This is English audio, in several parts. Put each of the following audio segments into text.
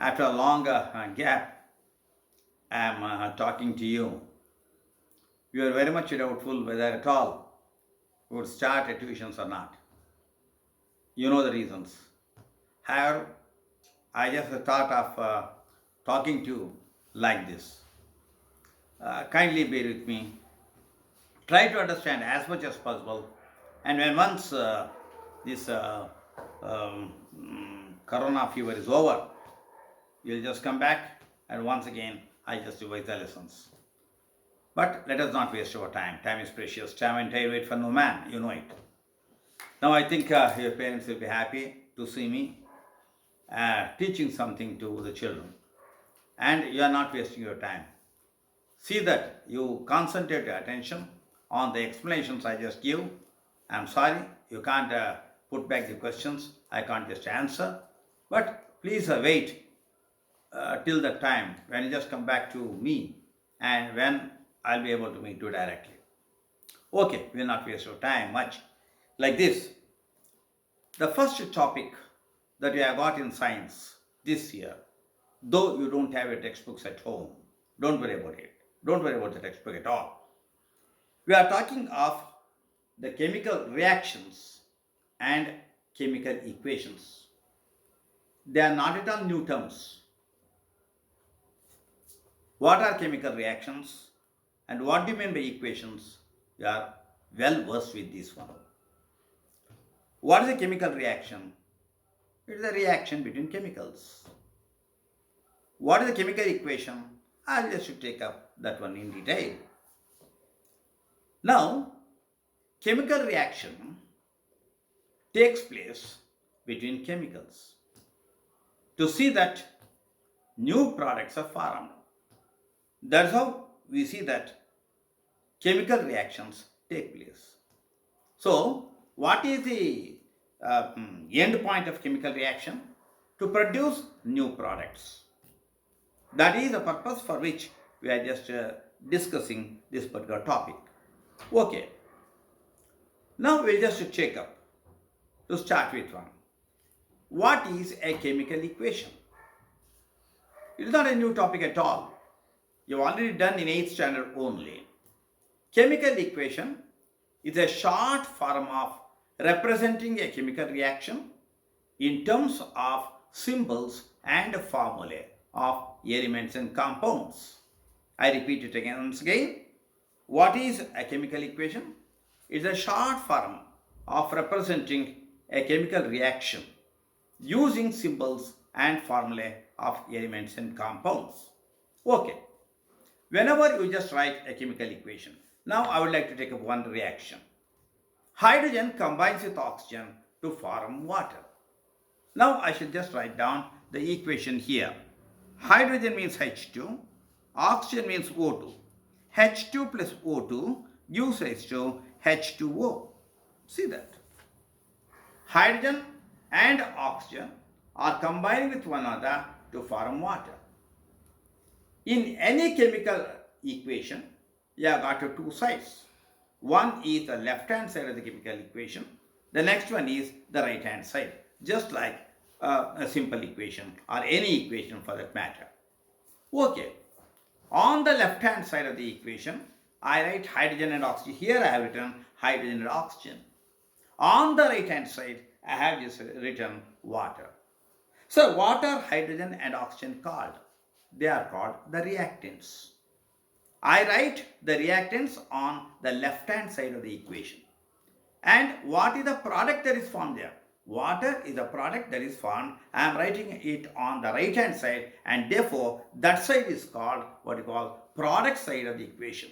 After a long gap, I am talking to you. You are very much doubtful whether at all you would start a tuitions or not. You know the reasons. However, I just thought of talking to you like this. Kindly bear with me. Try to understand as much as possible. And when once this corona fever is over, you'll just come back and once again I just revise the lessons. But let us not waste our time. Time is precious. Time and tide wait for no man. You know it. Now I think your parents will be happy to see me teaching something to the children. And you are not wasting your time. See that you concentrate your attention on the explanations I just give. I'm sorry, you can't put back the questions. I can't just answer. But please wait till the time when you just come back to me and when I'll be able to meet you directly. Okay, we'll not waste your time much. Like this, the first topic that you have got in science this year, though you don't have your textbooks at home, don't worry about it. Don't worry about the textbook at all. We are talking of the chemical reactions and chemical equations. They are not at all new terms. What are chemical reactions and what do you mean by equations? You are well versed with this one. What is a chemical reaction? It is a reaction between chemicals. What is a chemical equation? I'll just take up that one in detail. Now, chemical reaction takes place between chemicals to see that new products are formed. That's how we see that chemical reactions take place. So, what is the end point of chemical reaction? To produce new products. That is the purpose for which we are just discussing this particular topic. Okay. Now we'll just check up to start with one. What is a chemical equation? It is not a new topic at all. You've already done in 8th standard only. Chemical equation is a short form of representing a chemical reaction in terms of symbols and formulae of elements and compounds. I repeat it again once again. What is a chemical equation? It's a short form of representing a chemical reaction using symbols and formulae of elements and compounds. Okay. Whenever you just write a chemical equation, now I would like to take up one reaction. Hydrogen combines with oxygen to form water. Now I should just write down the equation here. Hydrogen means H2, oxygen means O2. H2 plus O2 gives rise to H2O. See that? Hydrogen and oxygen are combining with one another to form water. In any chemical equation, you have got two sides. One is the left-hand side of the chemical equation. The next one is the right-hand side. Just like a simple equation or any equation for that matter. Okay. On the left-hand side of the equation, I write hydrogen and oxygen. Here I have written hydrogen and oxygen. On the right-hand side, I have just written water. So, what are hydrogen and oxygen called? They are called the reactants. I write the reactants on the left-hand side of the equation. And what is the product that is formed there? Water is a product that is formed. I am writing it on the right hand side and therefore that side is called what you call product side of the equation.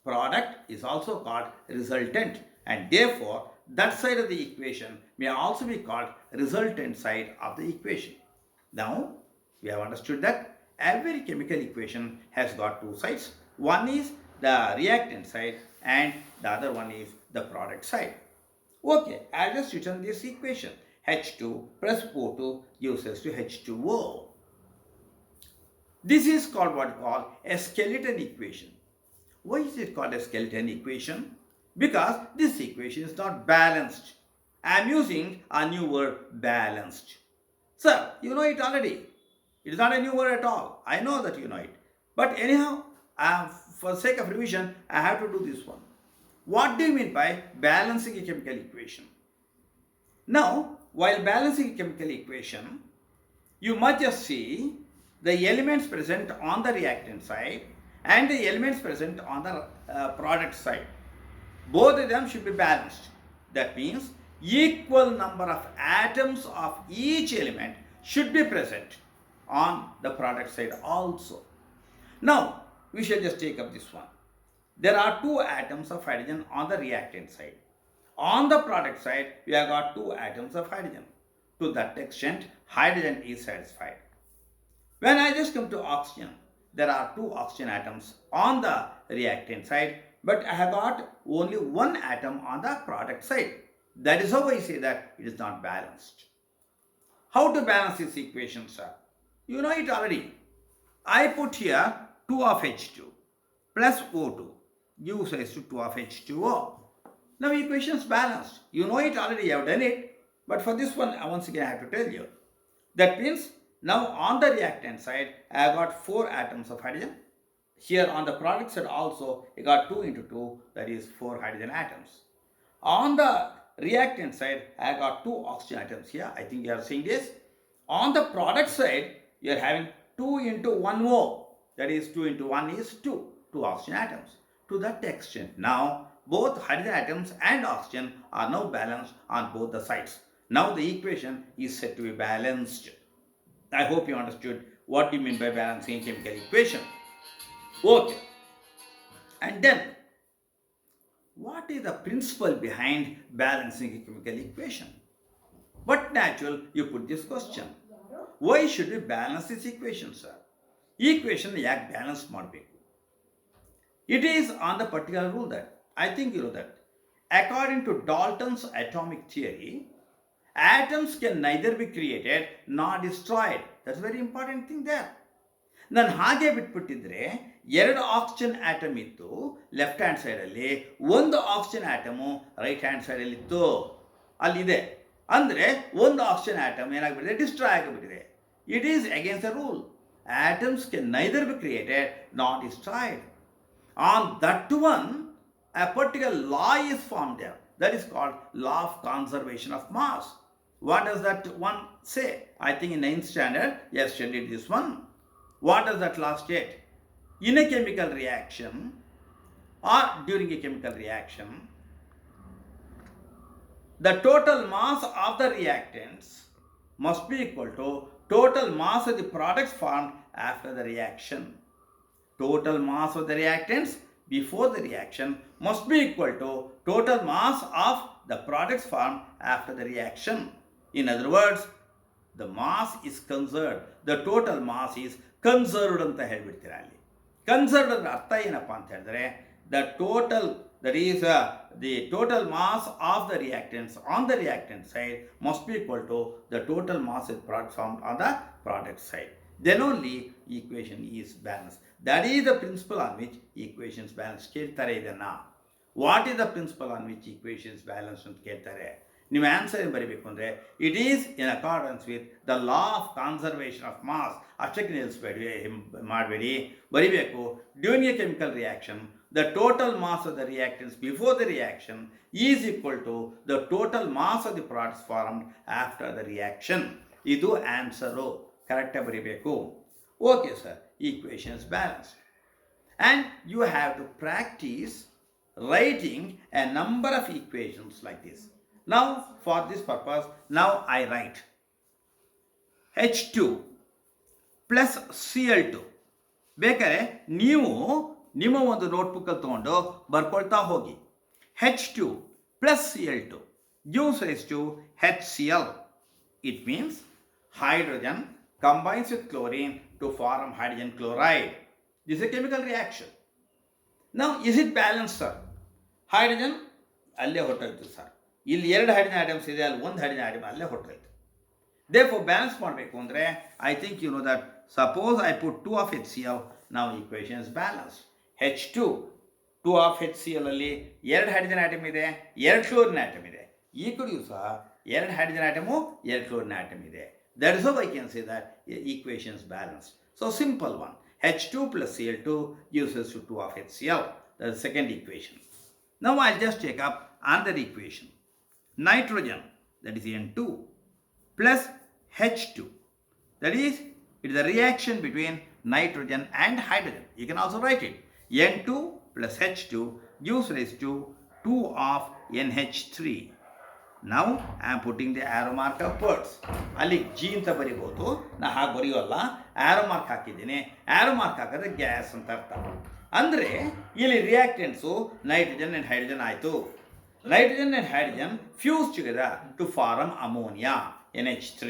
Product is also called resultant and therefore that side of the equation may also be called resultant side of the equation. Now we have understood that every chemical equation has got two sides. One is the reactant side and the other one is the product side. Okay, I just written this equation. H2 plus O2 gives us to H2O. This is called what we call a skeleton equation. Why is it called a skeleton equation? Because this equation is not balanced. I am using a new word balanced. So, you know it already. It is not a new word at all. I know that you know it. But anyhow, for sake of revision, I have to do this one. What do you mean by balancing a chemical equation? Now, while balancing a chemical equation, you must just see the elements present on the reactant side and the elements present on the product side. Both of them should be balanced. That means equal number of atoms of each element should be present on the product side also. Now, we shall just take up this one. There are 2 atoms of hydrogen on the reactant side. On the product side, we have got 2 atoms of hydrogen. To that extent, hydrogen is satisfied. When I just come to oxygen, there are 2 oxygen atoms on the reactant side, but I have got only 1 atom on the product side. That is how I say that it is not balanced. How to balance this equation, sir? You know it already. I put here 2 of H2 plus O2 gives rise to 2 of H2O. Now equation is balanced. You know it already, you have done it. But for this one, once again I have to tell you. That means now on the reactant side, I have got 4 atoms of hydrogen. Here on the product side also, I got 2 into 2, that is 4 hydrogen atoms. On the reactant side, I have got 2 oxygen atoms here. I think you are seeing this. On the product side, you are having 2 into 1 O. That is 2 into 1 is 2 oxygen atoms. To that extent, now both hydrogen atoms and oxygen are now balanced on both the sides. Now the equation is said to be balanced. I hope you understood what you mean by balancing a chemical equation. Okay. And then, what is the principle behind balancing a chemical equation? But natural you put this question. Why should we balance this equation, sir? Equation ಯಾಕೆ balance ಮಾಡಬೇಕು? It is on the particular rule that, I think you know that, according to Dalton's atomic theory, atoms can neither be created nor destroyed. That's a very important thing there. ನಾನು ಹಾಗೆ ಬಿಟ್ಬಿಟ್ಟಿದ್ರೆ 2 oxygen atom ಇತ್ತು left hand ಸೈಡಲ್ಲಿ, 1 oxygen atom right hand ಸೈಡಲ್ಲಿ ಇತ್ತು, ಅಲ್ಲಿದೆ. ಅಂದರೆ 1 oxygen atom ಏನಾಗ್ಬಿಟ್ಟಿದೆ, destroy ಆಗಿಬಿಟ್ಟಿದೆ. It is against the rule. Atoms can neither be created nor destroyed. On that one, a particular law is formed there. That is called law of conservation of mass. What does that one say? I think in 9th standard, you have studied this one. What does that law state? In a chemical reaction or during a chemical reaction, the total mass of the reactants must be equal to total mass of the products formed after the reaction. Total mass of the reactants before the reaction must be equal to total mass of the products formed after the reaction. In other words, the mass is conserved. The total mass is conserved ಅಂತ ಹೇಳ್ಬಿಡ್ತೀರ ಅಲ್ಲಿ. Conserved ಅಂದ್ರೆ ಅರ್ಥ ಏನಪ್ಪ ಅಂತ ಹೇಳಿದ್ರೆ, the total, that is the total mass of the reactants on the reactant side must be equal to the total mass of product formed on the product side. Then only equation is balanced. That is the principle on which equations balance. ಕೇಳ್ತಾರೆ ಇದನ್ನ. What is the principle on which equations balance ಅಂತ ಕೇಳ್ತಾರೆ. ನೀವು answer ಏನು ಬರೀಬೇಕು ಅಂದರೆ, it is in accordance with the law of conservation of mass. ಅಷ್ಟಕ್ಕೆ ಮಾಡಬೇಡಿ, ಬರೀಬೇಕು during a chemical reaction the total mass of the reactants before the reaction is equal to the total mass of the products formed after the reaction. ಇದು answer, ಕರೆಕ್ಟಾಗಿ ಬರೀಬೇಕು. Okay sir, equations balanced. And you have to practice writing a number of equations like this. Now, for this purpose, now I write H2 plus Cl2. ಬೇಕಾದ್ರೆ ನೀವು ನಿಮ್ಮ ಒಂದು ನೋಟ್ಬುಕ್ಕಲ್ಲಿ ತೊಗೊಂಡು ಬರ್ಕೊಳ್ತಾ ಹೋಗಿ. H2 plus Cl2 gives rise to HCl. It means hydrogen combines with chlorine to form hydrogen chloride. This is a chemical reaction. Now, is it balanced, sir? Hydrogen ಅಲ್ಲೇ ಹೊರಟೋಯ್ತು sir. ಇಲ್ಲಿ 2 hydrogen atoms ಇದೆ, ಅಲ್ಲಿ 1 hydrogen atom ಅಲ್ಲೇ ಹೊರಟೋಯ್ತು. Therefore, balance ಮಾಡಬೇಕು ಅಂದರೆ, I think you know that, suppose I put 2 of HCl, now equation is balanced. H2, 2 of HCl ಅಲ್ಲಿ 2 ಹೈಡ್ರೋಜನ್ ಆಟಮ್ ಇದೆ, 2 ಕ್ಲೋರಿನ್ ಆಟಮ್ ಇದೆ. ಈ ಕಡೆಯೂ ಸಹ 2 ಹೈಡ್ರೋಜನ್ ಆಟಮು 2 ಕ್ಲೋರಿನ್ ಆಟಮ್ ಇದೆ. That is how I can say that equation is balanced. So simple one. H2 plus Cl2 gives us to 2 of HCl. That is the second equation. Now I'll just take up another equation. Nitrogen, that is N2, plus H2. That is, it is a reaction between nitrogen and hydrogen. You can also write it. N2 plus H2 gives rise to 2 of NH3. Now I am putting the arrow mark upwards. ಅಲ್ಲಿ G ಅಂತ ಬರಿಬಹುದು. ನಾ ಹಾಗೆ ಬರೆಯೋಲ್ಲ. Arrow mark ಹಾಕಿದ್ದೀನಿ. Arrow mark ಹಾಕಿದ್ರೆ gas ಅಂತ ಅರ್ಥ. ಅಂದರೆ ಇಲ್ಲಿ ರಿಯಾಕ್ಟೆಂಟ್ಸು ನೈಟ್ರೋಜನ್ ಆ್ಯಂಡ್ ಹೈಡ್ರೋಜನ್ ಆಯಿತು. Nitrogen and hydrogen fuse together to form ammonia, NH3.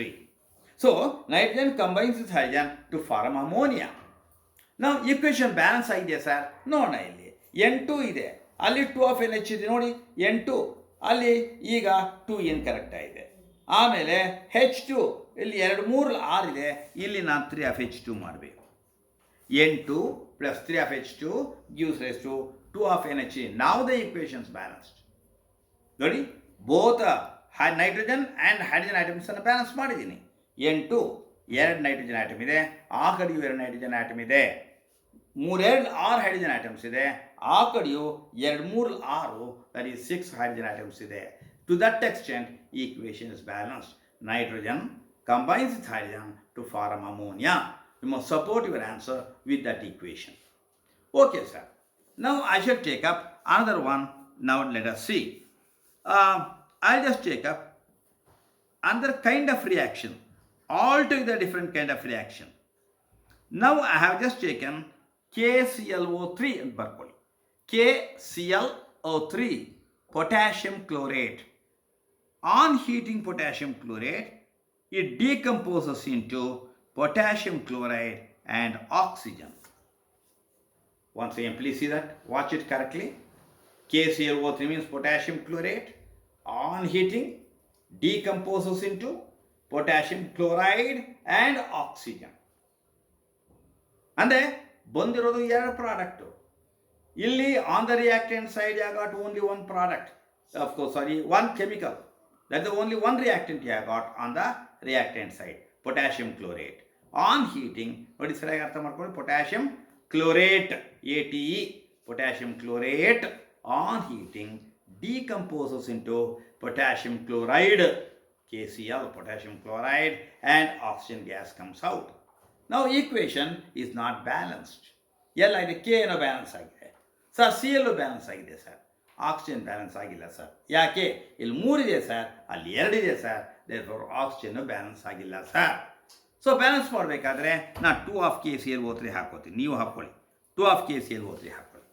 So, nitrogen combines with hydrogen to form ammonia. Now, equation balance ಆಗಿದೆ ಸರ್. ನೋಡೋಣ ಇಲ್ಲಿ. N2 ಇದೆ. ಅಲ್ಲಿ 2 of NH ಇದೆ ನೋಡಿ. N2. ಅಲ್ಲಿ ಈಗ 2 ಕರೆಕ್ಟ್ ಆಗಿದೆ. ಆಮೇಲೆ H2. ಇಲ್ಲಿ 2 3 6 ಇದೆ. ಇಲ್ಲಿ ನಾನು 3 of H2 ಮಾಡಬೇಕು. N2 plus 3 of H2 gives rise to 2 of NH. Now the equation is balanced. ನೋಡಿ, ಬೋತ್ ನೈಟ್ರೋಜನ್ ಆ್ಯಂಡ್ ಹೈಡ್ರೋಜನ್ ಆಟಮ್ಸನ್ನು ಬ್ಯಾಲೆನ್ಸ್ ಮಾಡಿದ್ದೀನಿ. N2 2 ನೈಟ್ರೋಜನ್ ಆಟಮ್ ಇದೆ, ಆ ಕಡೆಯೂ 2 ನೈಟ್ರೋಜನ್ ಆಟಮ್ ಇದೆ, 6 ಹೈಡ್ರೋಜನ್ ಆಟಮ್ಸ್ ಇದೆ, ಆ ಕಡೆಯೂ 2 3 6, ದಟ್ ಈಸ್ 6 ಹೈಡ್ರೋಜನ್ ಆಟಮ್ಸ್ ಇದೆ. To that extent equation is balanced. Nitrogen combines with hydrogen to form ammonia. You must support your answer with that equation. Okay, sir. Now I shall take up another one. Now let us see. I'll just take up another kind of reaction, altogether different kind of reaction. Now I have just taken KClO3 and ಬರ್ಕೊಳ್ಳಿ. KClO3, potassium chlorate. On heating potassium chlorate, it decomposes into potassium chloride and oxygen. Once again, please see that. Watch it correctly. KClO3 means potassium chlorate. On heating, decomposes into potassium chloride and oxygen. ಅಂದರೆ ಬಂದಿರೋದು 2 product. ಇಲ್ಲಿ on the reactant side you got only 1 product. Of course, sorry, 1 chemical. That's the only 1 reactant you have got on the reactant side, potassium chlorate. On heating, ನೋಡಿ ಸರಿಯಾಗಿ ಅರ್ಥ ಮಾಡ್ಕೊಳ್ಳಿ, potassium chlorate, ATE, potassium chlorate on heating decomposes into potassium chloride, KCl, potassium chloride, and oxygen gas comes out. Now equation is not balanced. ಎಲ್ಲ ಇದೆ, K ಏನೋ balance ಆಗಿದೆ sir, CL balance ಆಗಿದೆ sir, oxygen balance ಆಗಿಲ್ಲ sir. ಯಾಕೆ? ಇಲ್ಲಿ 3 ಇದೆ sir, ಅಲ್ಲಿ 2 ಇದೆ ಸರ್, ದೇರ್ಫೋರ್ ಆಕ್ಸಿಜನ್ ಬ್ಯಾಲೆನ್ಸ್ ಆಗಿಲ್ಲ ಸರ್. ಸೊ ಬ್ಯಾಲೆನ್ಸ್ ಮಾಡಬೇಕಾದ್ರೆ ನಾನು 2 of KClO3 ಹಾಕೋತೀನಿ, ನೀವು ಹಾಕ್ಕೊಳ್ಳಿ. 2 of KClO3 ಹಾಕ್ಕೊಳ್ಳಿ.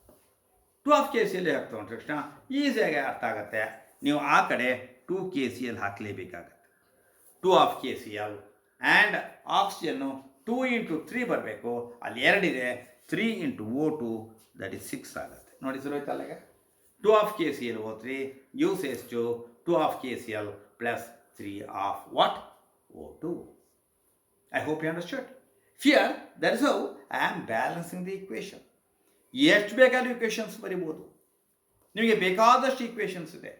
2 of KCl ಹಾಕ್ತಾ ಅಂದ ತಕ್ಷಣ ಈಸಿಯಾಗಿ ಅರ್ಥ ಆಗುತ್ತೆ. ನೀವು ಆ ಕಡೆ 2 KCl ಹಾಕಲೇಬೇಕಾಗತ್ತೆ. 2 of KCl and oxygen 2 into 3 ಬರಬೇಕು, ಅಲ್ಲಿ 2 ಇದೆ, 3 into O2, ದಟ್ ಈಸ್ 6 ಆಗುತ್ತೆ. ನೋಡಿ ಸರ್, ಹೋಯ್ತಲ್ಲ ಈಗ. 2 of KClO3 uses to 2 of KCl plus 3 of what? O2. I hope you understood. Here, that is how I am balancing the equation. ಎಷ್ಟು ಬೇಕಾದ್ರೂ equations ಬರಿಬೋದು, ನಿಮಗೆ ಬೇಕಾದಷ್ಟು ಈಕ್ವೇಷನ್ಸ್ ಇದೆ.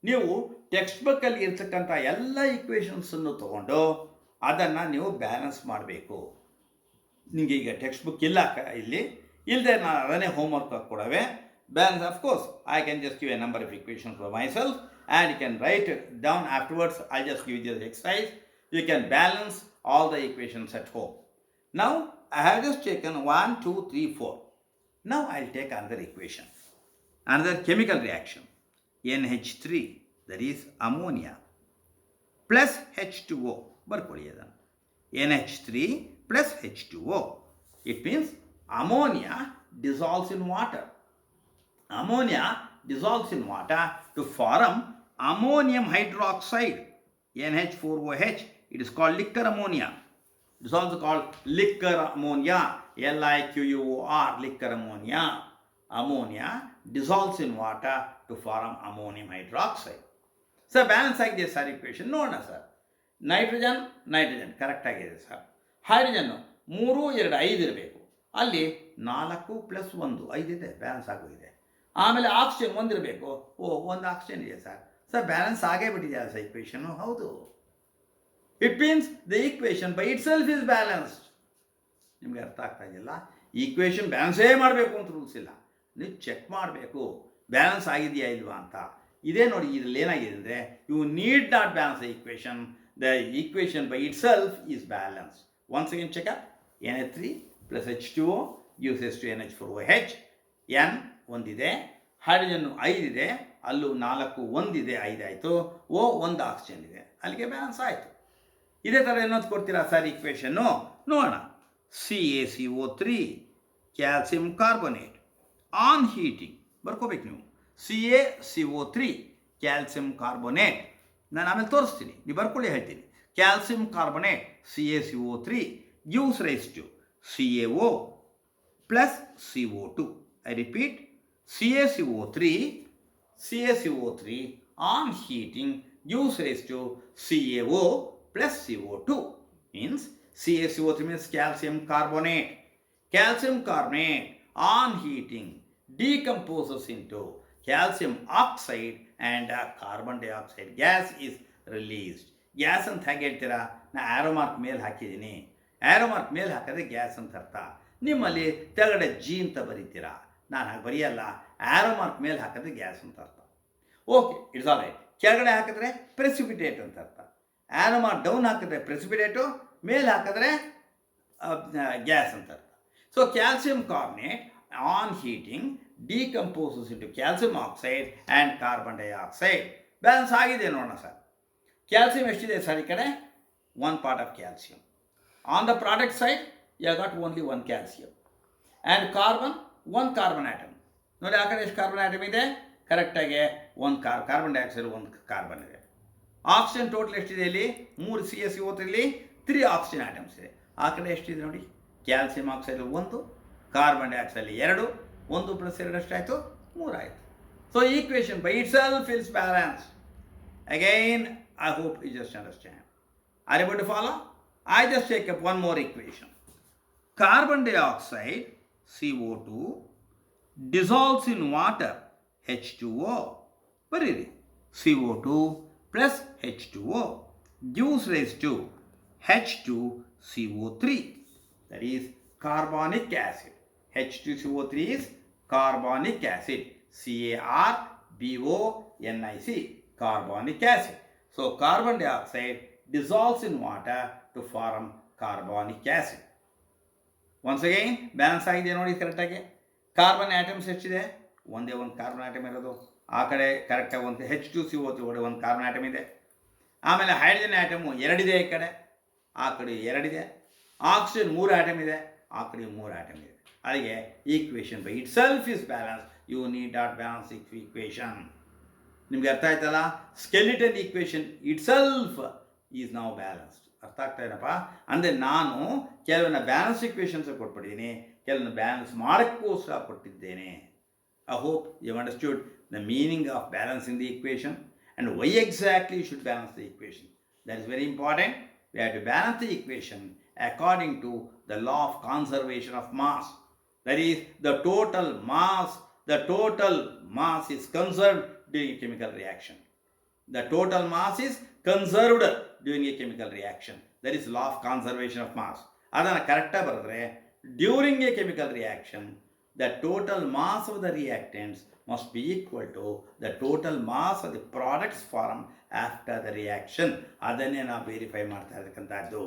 ನೀವು ಟೆಕ್ಸ್ಟ್ ಬುಕ್ಕಲ್ಲಿ ಇರ್ತಕ್ಕಂಥ ಎಲ್ಲ ಈಕ್ವೇಷನ್ಸನ್ನು ತೊಗೊಂಡು ಅದನ್ನು ನೀವು ಬ್ಯಾಲೆನ್ಸ್ ಮಾಡಬೇಕು. ನಿಮಗೆ ಈಗ ಟೆಕ್ಸ್ಟ್ ಬುಕ್ ಇಲ್ಲ ಇಲ್ಲಿ, ಇಲ್ಲದೆ ನಾನು ಅದನ್ನೇ homework ಕೊಡವೆ. Balance, of course, I can just give a number of equations for myself and you can write it down afterwards. I'll just give you the exercise. You can balance all the equations at home. Now, I have just taken 1, 2, 3, 4. Now, I'll take another equation. Another chemical reaction. NH3, that is ammonia, plus H2O. ಬರ್ಕೊಳ್ಳಿ ಅದನ್ನು. NH3 plus H2O. It means ammonia dissolves in water. Ammonia dissolves in water to form ammonium hydroxide, NH4OH. It is called liquor ammonia. It is also called liquor ammonia, LIQUOR, liquor ammonia. Ammonia dissolves in water to form ammonium hydroxide. So balance ಆಗಿದೆ sir equation. ನೋಡೋಣ sir. Nitrogen correct ಆಗಿದೆ sir. Hydrogen 3 2 5 ಇರಬೇಕು, ಅಲ್ಲಿ 4 + 1 5 ಇದೆ, balance ಆಗೋಗಿದೆ. ಆಮೇಲೆ oxygen 1 ಇರಬೇಕು, 1 oxygen ಇದೆ ಸರ್. ಸರ್ ಬ್ಯಾಲೆನ್ಸ್ ಆಗೇ ಬಿಟ್ಟಿದೆಯಾ ಸರ್ ಇಕ್ವೇಷನು? ಹೌದು. It means the equation by itself is balanced. ನಿಮಗೆ ಅರ್ಥ ಆಗ್ತಾ ಇದೆಯಲ್ಲ, ಈಕ್ವೇಷನ್ ಬ್ಯಾಲೆನ್ಸೇ ಮಾಡಬೇಕು ಅಂತ ರೂಲ್ಸ್ ಇಲ್ಲ, ನೀವು ಚೆಕ್ ಮಾಡಬೇಕು ಬ್ಯಾಲೆನ್ಸ್ ಆಗಿದೆಯಾ ಇಲ್ವಾ ಅಂತ. ಇದೇ ನೋಡಿ, ಇದರಲ್ಲಿ ಏನಾಗಿದೆ ಅಂದರೆ, you need not balance the equation, the equation by itself is balance. Once again checkup. NH3 plus H2O gives H2NH4OH. N ಒಂದಿದೆ, ಹೈಡ್ರೋಜನ್ 5 ಇದೆ, ಅಲ್ಲೂ 4 ಒಂದಿದೆ, 5 ಆಯಿತು. O 1 ಆಕ್ಸಿಜನ್ ಇದೆ, ಅಲ್ಲಿಗೆ ಬ್ಯಾಲೆನ್ಸ್ ಆಯಿತು. ಇದೇ ಥರ ಏನೊಂದು ಕೊಡ್ತೀರಾ ಸರ್ ಈಕ್ವೇಷನ್ನು? ನೋಡೋಣ. CaCO3 calcium carbonate on heating ಬರ್ಕೋಬೇಕು ನೀವು. CaCO3 ಕ್ಯಾಲ್ಸಿಯಂ ಕಾರ್ಬೋನೇಟ್, ನಾನು ಆಮೇಲೆ ತೋರಿಸ್ತೀನಿ, ನೀವು ಬರ್ಕೊಳ್ಳಿ, ಹೇಳ್ತೀನಿ. Calcium carbonate CaCO3 gives rise to CaO plus CO2. I repeat, CaCO3 on heating gives rise to CaO plus CO2. Means CaCO3 means calcium carbonate. Calcium carbonate on heating decomposes into calcium oxide and carbon dioxide gas is released. Gas ಅಂತ ಹೇಗೆ ಹೇಳ್ತೀರಾ? ನಾನು arrow mark ಮೇಲೆ ಹಾಕಿದ್ದೀನಿ. Arrow mark ಮೇಲೆ ಹಾಕಿದ್ರೆ gas ಅಂತ ಅರ್ಥ. ನಿಮ್ಮಲ್ಲಿ ಕೆಳಗಡೆ G ಅಂತ ಬರೀತೀರಾ, ನಾನು ಹಾಗೆ ಬರೆಯಲ್ಲ. ಆ್ಯರೋ ಮಾರ್ಕ್ ಮೇಲೆ ಹಾಕಿದ್ರೆ ಗ್ಯಾಸ್ ಅಂತ ಅರ್ಥ. Okay, it's all right. ಕೆಳಗಡೆ ಹಾಕಿದ್ರೆ ಪ್ರೆಸಿಪಿಟೇಟ್ ಅಂತ ಅರ್ಥ. ಆ್ಯರೋ ಮಾರ್ಕ್ ಡೌನ್ ಹಾಕಿದ್ರೆ ಪ್ರೆಸಿಪಿಟೇಟು, ಮೇಲೆ ಹಾಕಿದ್ರೆ ಗ್ಯಾಸ್ ಅಂತ ಅರ್ಥ. So calcium carbonate on heating decomposes into calcium oxide and carbon dioxide. Balance ಆಗಿದೆ ನೋಡೋಣ ಸರ್. ಕ್ಯಾಲ್ಸಿಯಂ ಎಷ್ಟಿದೆ ಸರ್ ಈ ಕಡೆ? 1 part of calcium. On the product side, you have got only 1 calcium. And carbon, 1 carbon atom. ನೋಡಿ ಆ ಕಡೆ ಎಷ್ಟು carbon atom ಇದೆ? ಕರೆಕ್ಟಾಗಿ 1 ಕಾರ್ಬನ್ ಡೈಆಕ್ಸೈಡ್, 1 ಕಾರ್ಬನ್ ಇದೆ. ಆಕ್ಸಿಜನ್ ಟೋಟಲ್ ಎಷ್ಟಿದೆ ಇಲ್ಲಿ? 3 CaCO3 3 ಆಕ್ಸಿಜನ್ ಆಟಮ್ಸ್ ಇದೆ. ಆ ಕಡೆ ಎಷ್ಟಿದೆ ನೋಡಿ? ಕ್ಯಾಲ್ಸಿಯಂ ಆಕ್ಸೈಡ್ 1, ಕಾರ್ಬನ್ ಡೈಆಕ್ಸೈಡ್ 2, 1 + 2 ಎಷ್ಟಾಯಿತು? 3 ಆಯಿತು. So equation by itself is balance. Again I hope you just understand. Are you able to follow? I just take up one more equation. Carbon dioxide CO2 dissolves in water H2O. Very CO2 plus H2O gives rise to H2CO3. That is carbonic acid. H2CO3 is carbonic acid. CARBONIC, carbonic acid. So carbon dioxide dissolves in water to form carbonic acid. Once again, balance ಆಗಿದೆ ನೋಡಿ ಕರೆಕ್ಟಾಗಿ. Carbon atoms ಎಷ್ಟಿದೆ? ಒಂದೇ 1 carbon atom ಇರೋದು. ಆ ಕಡೆ ಕರೆಕ್ಟಾಗಿ ಒಂದು H2CO3 1 ಕಾರ್ಬನ್ ಆಟಮ್ ಇದೆ. ಆಮೇಲೆ ಹೈಡ್ರೋಜನ್ ಆಟಮು 2 ಇದೆ ಈ ಕಡೆ, ಆ ಕಡೆ 2 ಇದೆ. ಆಕ್ಸಿಜನ್ 3 ಆಟಮ್ ಇದೆ, ಆ ಕಡೆ 3 ಆಟಮ್ ಇದೆ. ಅದಕ್ಕೆ equation by itself is balance. You need not balance equation. ನಿಮಗೆ ಅರ್ಥ ಆಯ್ತಲ್ಲ? Skeleton equation itself is now balanced. ಅರ್ಥ ಆಗ್ತಾ ಏನಪ್ಪ ಅಂದರೆ, ನಾನು ಕೆಲವನ್ನ ಬ್ಯಾಲೆನ್ಸ್ ಈಕ್ವೇಷನ್ಸ್ ಕೊಟ್ಬಿಟ್ಟಿದ್ದೀನಿ, ಕೆಲವನ್ನ ಬ್ಯಾಲೆನ್ಸ್ ಮಾಡೋಕ್ಕೋಸ್ಕರ ಕೊಟ್ಟಿದ್ದೇನೆ. I hope you understood the meaning of balancing the equation and why exactly you should balance the equation. That is very important. We have to balance the equation according to the law of conservation of mass. That is the total mass is conserved during a chemical reaction. The total mass is conserved during a chemical reaction. That is law of conservation of mass. ಅದನ್ನು ಕರೆಕ್ಟಾಗಿ ಬರೆದ್ರೆ, during a chemical reaction the total mass of the reactants must be equal to the total mass of the products formed after the reaction. ಅದನ್ನೇ ನಾವು verify ಮಾಡ್ತಾ ಇರತಕ್ಕಂಥದ್ದು.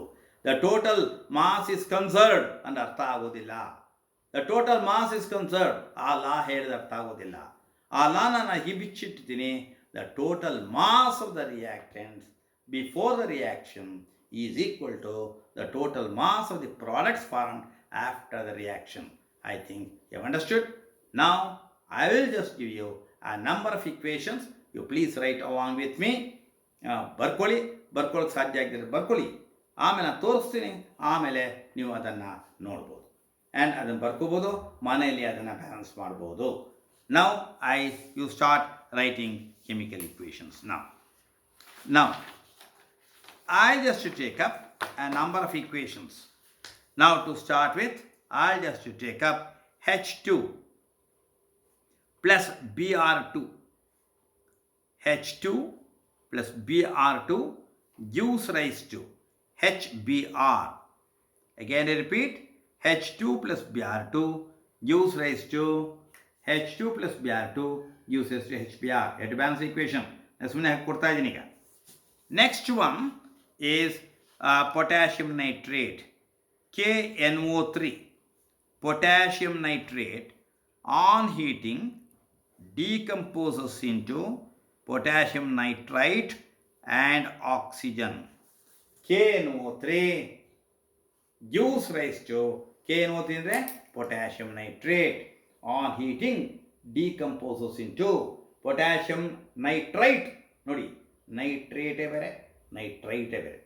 The total mass is conserved ಅಂತ ಅರ್ಥ ಆಗೋದಿಲ್ಲ. The total mass is conserved ಆ ಲಾ ಹೇಳಿದ ಅರ್ಥ ಆಗೋದಿಲ್ಲ. ಆ ಲಾನ ನಾನು ಬಿಚ್ಚಿಟ್ಟಿದ್ದೀನಿ. The total mass of the reactants before the reaction is equal to the total mass of the products formed after the reaction. I think you have understood. Now I will just give you a number of equations. You please write along with me. ಬರ್ಕೊಳ್ಳೋಕೆ ಸಾಧ್ಯ ಆಗಿದ್ರೆ ಬರ್ಕೊಳ್ಳಿ. ಆಮೇಲೆ ನಾನು ತೋರಿಸ್ತೀನಿ, ಆಮೇಲೆ ನೀವು ಅದನ್ನು ನೋಡ್ಬೋದು ಆ್ಯಂಡ್ ಅದನ್ನು ಬರ್ಕೋಬೋದು, ಮನೆಯಲ್ಲಿ ಅದನ್ನು ಬ್ಯಾಲೆನ್ಸ್ ಮಾಡ್ಬೋದು. Now you start writing chemical equations. Now I just take up a number of equations. Now to start with, I'll just take up H2 plus Br2. H2 plus Br2 gives rise to HBr. Again I repeat, H2 plus Br2 gives rise to H2 plus Br2 gives rise to HBr. At balance equation. Next one is potassium nitrate, KNO3. Potassium nitrate on heating decomposes into potassium nitrite and oxygen. KNO3 gives rise to KNO3 potassium nitrate. On heating decomposes into potassium nitrite. Nodi, nitrate ಬೇರೆ nitrite ಬೇರೆ.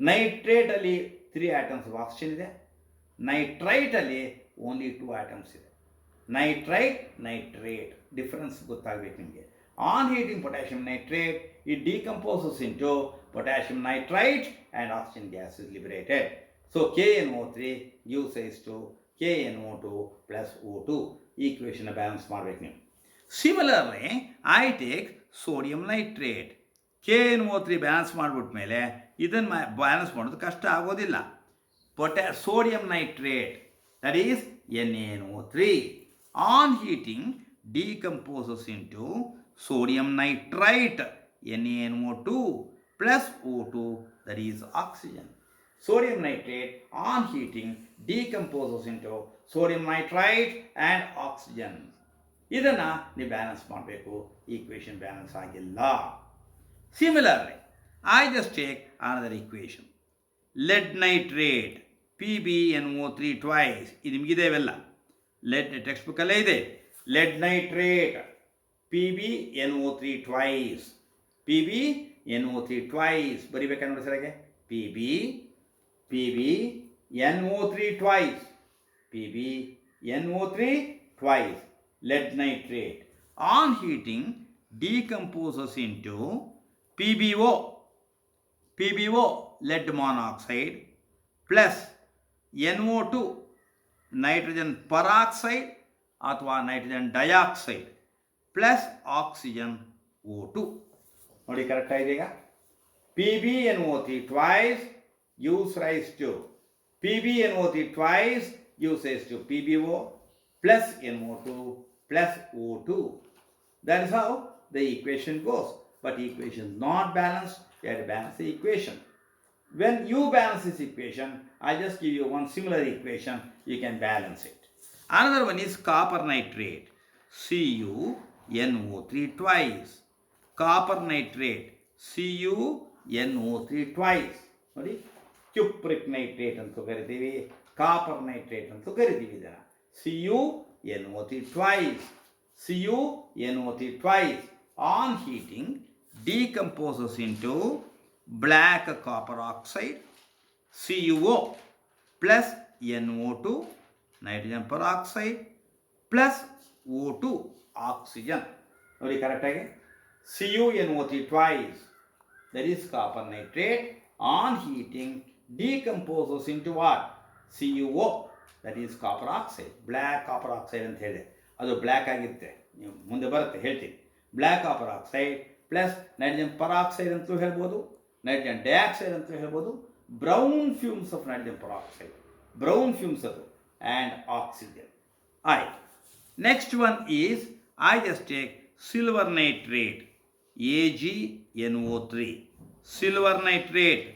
Nitrate ಅಲ್ಲಿ 3 atoms of oxygen ಇದೆ. Nitrite ಅಲ್ಲಿ only 2 atoms ಇದೆ. Nitrite, nitrate difference ಗೊತ್ತಾಗಬೇಕು ನಿಮಗೆ. On heating potassium nitrate, it decomposes into potassium nitrite and oxygen gas is liberated. So KNO3 gives rise to KNO2 plus O2. Equation balance ಮಾಡಬೇಕು ನೀವು. Similarly, I take sodium nitrate. KNO3 balance ಮಾಡಿಬಿಟ್ಮೇಲೆ ಇದನ್ನು balance ಮಾಡೋದು ಕಷ್ಟ ಆಗೋದಿಲ್ಲ. Sodium nitrate, that is NaNO3, on heating decomposes into sodium nitrite, NaNO2 plus O2, that is oxygen. Sodium nitrate on heating decomposes into sodium nitrite and oxygen. ಇದನ್ನು ನೀವು balance ಮಾಡಬೇಕು. Equation balance ಆಗಿಲ್ಲ. Similarly, I just take another equation. Lead nitrate, PbNO3 twice. ಇದು ನಿಮಗಿದೆ ಇವೆಲ್ಲ. LED text ಬುಕ್ಕಲ್ಲೇ ಇದೆ. LED nitrate PbNO3 twice. PbNO3 twice. ಬರಿಬೇಕಾದ್ರೆ ನೋಡಿ ಸರಿಯಾಗಿ. PbNO3 twice. PbNO3 twice. Lead nitrate on heating decomposes into PbO, lead monoxide, plus NO2, nitrogen peroxide ಅಥವಾ nitrogen dioxide, plus oxygen O2. ನೋಡಿ correct ಆಗಿದೆ ಈಗ. PbNO3 twice gives rise to PbNO3 twice gives rise to PbO plus NO2 plus O2. That is how the equation goes. But equation is not balanced. You have to balance the equation. When you balance this equation, I just give you one similar equation. You can balance it. Another one is copper nitrate, CuNO3 twice. Copper nitrate, CuNO3 twice. ನೋಡಿ, cupric nitrate ಅಂತ ಕರಿತೀವಿ, copper nitrate ಅಂತ ಕರಿತೀವಿ ಇದನ್ನು. CuNO3 twice. CuNO3 twice on heating decomposes into black copper oxide, CuO plus NO2, nitrogen peroxide, plus O2, oxygen. ನೋಡಿ ಕರೆಕ್ಟಾಗಿ. CuNO3 twice, that is copper nitrate, on heating decomposes into what? CuO, that is copper oxide. Black copper oxide ಅಂತ ಹೇಳಿದೆ, ಅದು black ಆಗಿರುತ್ತೆ, ನೀವು ಮುಂದೆ ಬರುತ್ತೆ ಹೇಳ್ತೀನಿ. Black copper oxide plus nitrogen peroxide ಅಂತಲೂ ಹೇಳ್ಬೋದು, ನೈಟ್ರೋಜನ್ ಡೈಆಕ್ಸೈಡ್ ಅಂತಲೂ ಹೇಳ್ಬೋದು, brown fumes of nitrogen peroxide, brown fumes ಅದು, ಆ್ಯಂಡ್ ಆಕ್ಸಿಜನ್. ಆಯ್ತು. Next one is I just take silver nitrate, AgNO3. Silver nitrate,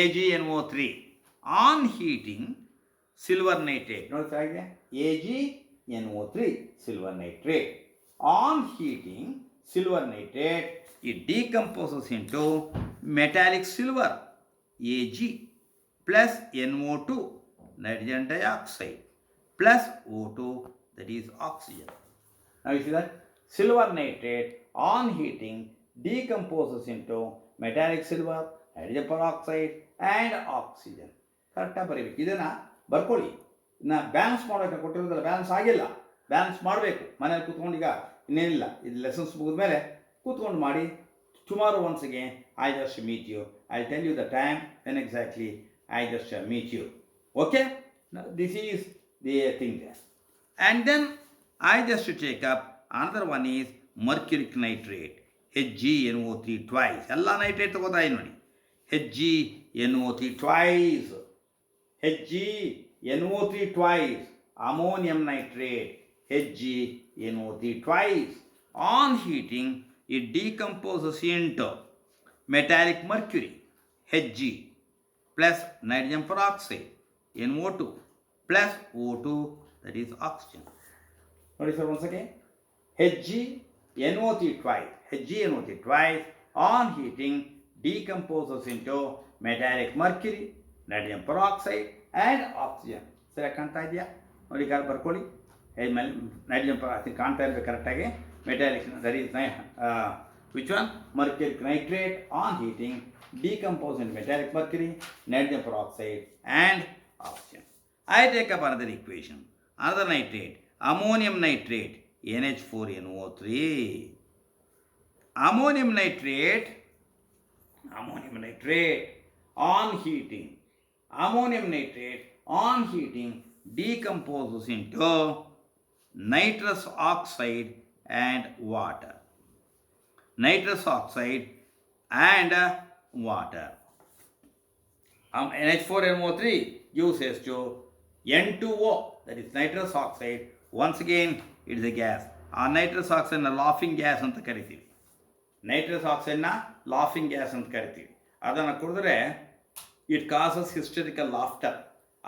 AgNO3 on heating silver nitrate ನೋಡ್ತಾ ಇದೆ, AgNO3 silver nitrate. On heating silver nitrate, it decomposes into metallic silver, Ag, plus NO2, nitrogen dioxide, plus O2, that is oxygen. Now you see that silver nitrate on heating decomposes into metallic silver, hydrogen peroxide and oxygen. ಕರೆಕ್ಟಾಗಿ ಬರೀಬೇಕು. ಇದನ್ನು ಬರ್ಕೊಳ್ಳಿ. ಇನ್ನು balance ಮಾಡೋಕ್ಕೆ ಕೊಟ್ಟಿರೋದಲ್ಲ, balance ಆಗಿಲ್ಲ, balance ಮಾಡಬೇಕು. ಮನೇಲಿ ಕೂತ್ಕೊಂಡು ಈಗ ಇನ್ನೇನಿಲ್ಲ, ಇದು ಲೆಸನ್ಸ್ ಮುಗಿದ ಮೇಲೆ ಕೂತ್ಕೊಂಡು ಮಾಡಿ. Tomorrow once again I just meet you. I tell you the time when exactly I just meet you. Okay, this is the thing. And then I just take up another one is mercuric nitrate, HgNO3 twice. ಎಲ್ಲ nitrate ತಗೋತಾ ನೋಡಿ. HgNO3 twice. HgNO3 twice. Ammonium nitrate. HgNO3 twice. On heating, it decomposes into metallic mercury, Hg, plus nitrogen peroxide, NO2, plus O2, that is oxygen. Notice once again, HgNO3 twice. HgNO3 twice on heating decomposes into metallic mercury, nitrogen peroxide and oxygen. ಸರಿ ಕಾಣ್ತಾ ಇದೆಯಾ ನೋಡಿ, car ಬರ್ಕೊಳ್ಳಿ. Nitrogen peroxide ಕಾಣ್ತಾ ಇರಬೇಕು ಕರೆಕ್ಟಾಗಿ. Metallic that is which one? Mercuric nitrate on heating decomposes into metallic mercury, nitrogen peroxide and oxygen. I take up another equation, another nitrate, ammonium nitrate, NH4NO3. Ammonium nitrate on heating decomposes into nitrous oxide and water. Nitrous oxide and water. NH4NO3 gives us to N2O, that is nitrous oxide. Once again, it is a gas. ಆ nitrous ಆಕ್ಸೈಡ್ನ laughing gas ಅಂತ ಕರಿತೀವಿ. Nitrous ಆಕ್ಸೈಡ್ನ laughing gas ಅಂತ ಕರಿತೀವಿ. ಅದನ್ನು ಕುಡಿದ್ರೆ it causes ಹಿಸ್ಟರಿಕಲ್ laughter.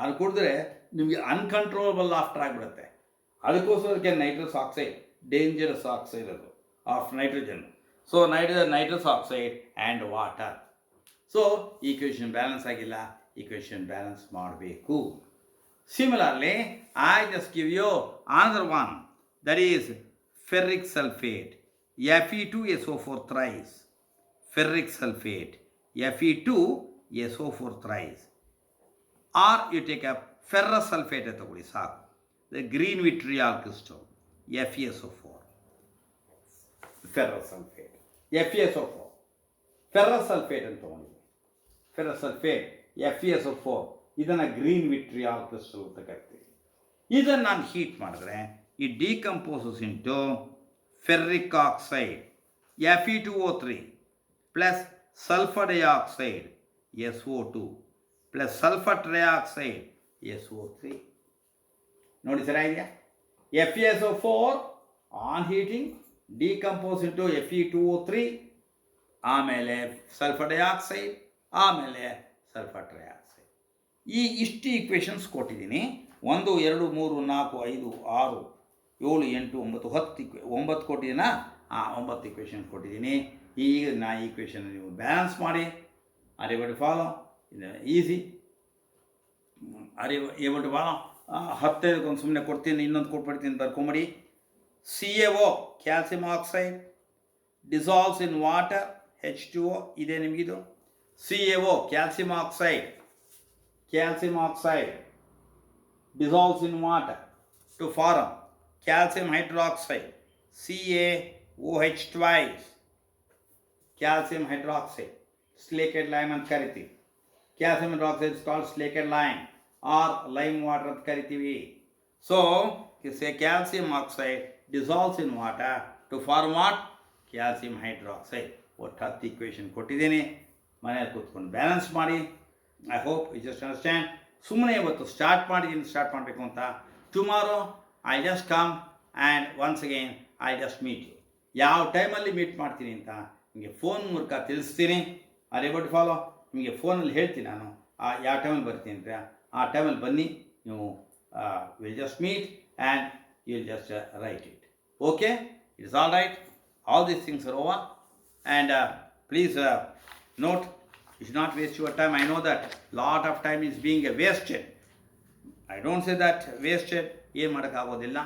ಅದು ಕುಡಿದ್ರೆ ನಿಮಗೆ ಅನ್ಕಂಟ್ರೋಲಬಲ್ ಲಾಫ್ಟರ್ ಆಗಿಬಿಡುತ್ತೆ. ಅದಕ್ಕೋಸ್ಕರಕ್ಕೆ ನೈಟ್ರಸ್ ಆಕ್ಸೈಡ್ ಡೇಂಜರಸ್ ಆಕ್ಸೈಡ್ ಅದು of nitrogen. So nitrous oxide and water. So equation balance ಆಗಿಲ್ಲ, ಈಕ್ವೇಷನ್ ಬ್ಯಾಲೆನ್ಸ್ ಮಾಡಬೇಕು. Similarly I just give you another one, that is ferric sulfate, Fe2SO4 thrice. Ferric sulfate, Fe2SO4 thrice. Or you take a ferrous sulfate ತಗೊಳ್ಳಿ ಸಾಕು, the green vitriol crystal, FeSO4. Ferrous sulfate, FeSO4. Ferrous sulfate ಅಂತ ತಗೊಂಡಿದ್ದೀವಿ. Ferrous sulfate, FeSO4. ಇದನ್ನು green ವಿಟ್ರಿಯಾಲ್ crystal ಅಂತ ಕರಿತೀವಿ. ಇದನ್ನು ನಾನು heat ಮಾಡಿದ್ರೆ it decomposes into ferric oxide, Fe2O3, plus sulfur dioxide, SO2, plus sulfur trioxide, SO3. ನೋಡಿ ಸರಿ ಇದೆಯಾ? FeSO4 on heating decompose into Fe2O3, ಆಮೇಲೆ ಸಲ್ಫರ್ ಡೈಆಕ್ಸೈಡ್, ಆಮೇಲೆ ಸಲ್ಫರ್ ಟ್ರೈಆಕ್ಸೈಡ್. ಇಷ್ಟು ಈಕ್ವೇಷನ್ಸ್ ಕೊಟ್ಟಿದ್ದೀನಿ. 1 2 3 4 5 6 7 8 9 10 ಕೊಟ್ಟಿದ್ದೀನ. 9 ಈಕ್ವೇಷನ್ ಕೊಟ್ಟಿದ್ದೀನಿ. ಈಗ ನಾ ಈಕ್ವೇಷನ್ ನೀವು ಬ್ಯಾಲೆನ್ಸ್ ಮಾಡಿ. Are able to follow? Easy. Are able to follow? 15 ಒಂದು ಸುಮ್ಮನೆ ಕೊಡ್ತೀನಿ, ಇನ್ನೊಂದು ಕೊಟ್ಬಿಡ್ತೀನಿ, ಬರ್ಕೊಂಬಿಡಿ. CaO calcium oxide dissolves in water, H2O ಇದೆ ನಿಮಗಿದು. CaO calcium oxide dissolves in water to form calcium hydroxide, CaOH twice, calcium hydroxide, slated lime ಅಂತ ಕರಿತೀವಿ. Calcium hydroxide is called slated lime or lime water ಅಂತ ಕರಿತೀವಿ. So say calcium oxide dissolves in water to form what? Calcium hydroxide. ಒಟ್ಟು 10 equation ಕೊಟ್ಟಿದ್ದೀನಿ. ಮನೆಯಲ್ಲಿ ಕೂತ್ಕೊಂಡು balance ಮಾಡಿ. I hope you just understand. ಸುಮ್ಮನೆ ಇವತ್ತು ಸ್ಟಾರ್ಟ್ ಮಾಡಬೇಕು ಅಂತ. Tomorrow I just come and once again I just meet you. ಯಾವ ಟೈಮಲ್ಲಿ ಮೀಟ್ ಮಾಡ್ತೀನಿ ಅಂತ ನಿಮಗೆ ಫೋನ್ ಮೂಲಕ ತಿಳಿಸ್ತೀನಿ. Are able to follow? ನಿಮಗೆ ಫೋನಲ್ಲಿ ಹೇಳ್ತೀನಿ ನಾನು ಯಾವ ಟೈಮಲ್ಲಿ ಬರ್ತೀನಿ ಅಂತ. ಆ ಟೈಮಲ್ಲಿ ಬನ್ನಿ. ನೀವು will just meet and you will just write it. Okay, it's all right. All these things are over, and please note, you should not waste your time. I know that lot of time is being wasted. I don't say that wasted. ಏನು ಮಾಡೋಕ್ಕಾಗೋದಿಲ್ಲ.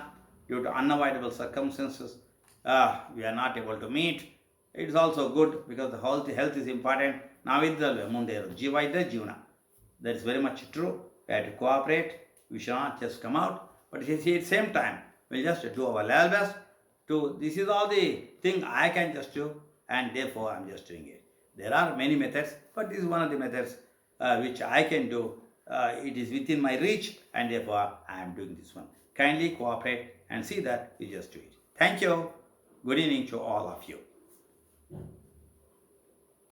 Due to unavoidable circumstances, we are not able to meet. It is also good because the health is important. ನಾವಿದ್ದಲ್ವೇ ಮುಂದೆ ಇರೋದು, ಜೀವ ಇದ್ದರೆ ಜೀವನ. That is very much true. We have to cooperate. We should not just come out, but at the same time, we'll just do our level best. This is all the thing I can just do, and therefore I am just doing it. There are many methods, but this is one of the methods which I can do. It is within my reach, and therefore I am doing this one. Kindly cooperate and see that you just do it. Thank you. Good evening to all of you.